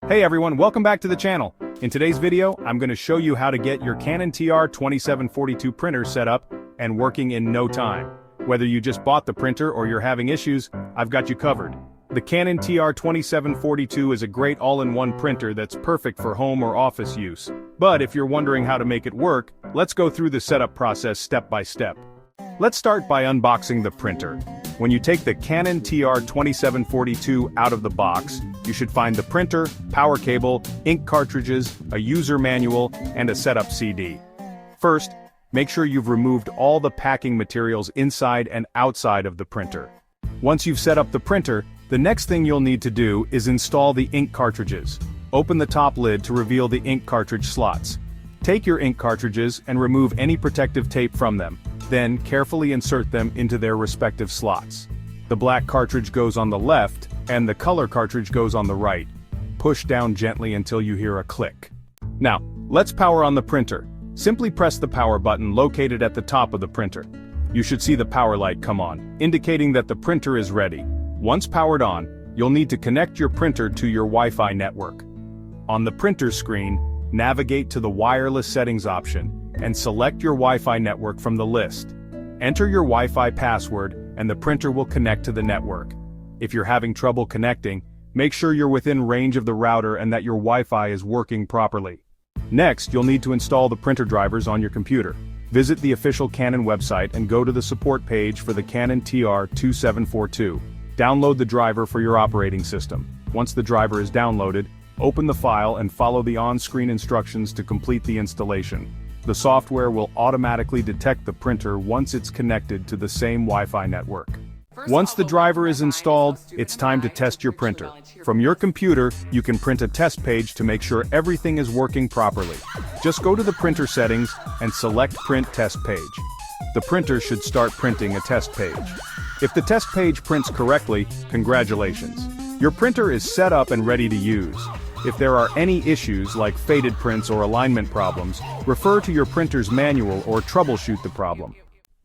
Hey everyone, welcome back to the channel. In today's video, I'm going to show you how to get your Canon TR-2742 printer set up and working in no time. Whether you just bought the printer or you're having issues, I've got you covered. The Canon TR-2742 is a great all-in-one printer that's perfect for home or office use. But if you're wondering how to make it work, let's go through the setup process step by step. Let's start by unboxing the printer. When you take the Canon TR-2742 out of the box, you should find the printer, power cable, ink cartridges, a user manual, and a setup CD. First, make sure you've removed all the packing materials inside and outside of the printer. Once you've set up the printer, the next thing you'll need to do is install the ink cartridges. Open the top lid to reveal the ink cartridge slots. Take your ink cartridges and remove any protective tape from them. Then, carefully insert them into their respective slots. The black cartridge goes on the left, and the color cartridge goes on the right. Push down gently until you hear a click. Now, let's power on the printer. Simply press the power button located at the top of the printer. You should see the power light come on, indicating that the printer is ready. Once powered on, you'll need to connect your printer to your Wi-Fi network. On the printer screen, navigate to the wireless settings option, and select your Wi-Fi network from the list. Enter your Wi-Fi password, and the printer will connect to the network. If you're having trouble connecting, make sure you're within range of the router and that your Wi-Fi is working properly. Next, you'll need to install the printer drivers on your computer. Visit the official Canon website and go to the support page for the Canon TR-2742. Download the driver for your operating system. Once the driver is downloaded, open the file and follow the on-screen instructions to complete the installation. The software will automatically detect the printer once it's connected to the same Wi-Fi network. Once the driver is installed, it's time to test your printer. From your computer, you can print a test page to make sure everything is working properly. Just go to the printer settings and select Print Test Page. The printer should start printing a test page. If the test page prints correctly, congratulations. Your printer is set up and ready to use. If there are any issues like faded prints or alignment problems, refer to your printer's manual or troubleshoot the problem.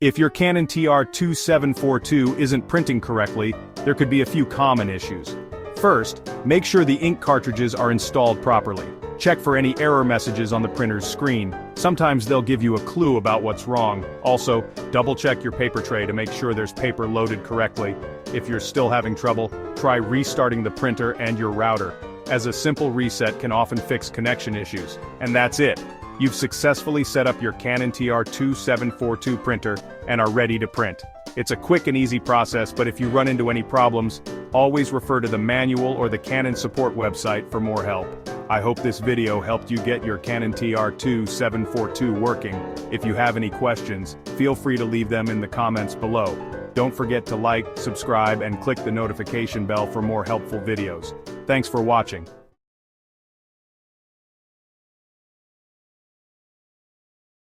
If your Canon TR-2742 isn't printing correctly, there could be a few common issues. First, make sure the ink cartridges are installed properly. Check for any error messages on the printer's screen. Sometimes they'll give you a clue about what's wrong. Also, double-check your paper tray to make sure there's paper loaded correctly. If you're still having trouble, try restarting the printer and your router, as a simple reset can often fix connection issues. And that's it. You've successfully set up your Canon TR-2742 printer and are ready to print. It's a quick and easy process, but if you run into any problems, always refer to the manual or the Canon Support website for more help. I hope this video helped you get your Canon TR-2742 working. If you have any questions, feel free to leave them in the comments below. Don't forget to like, subscribe, and click the notification bell for more helpful videos. Thanks for watching.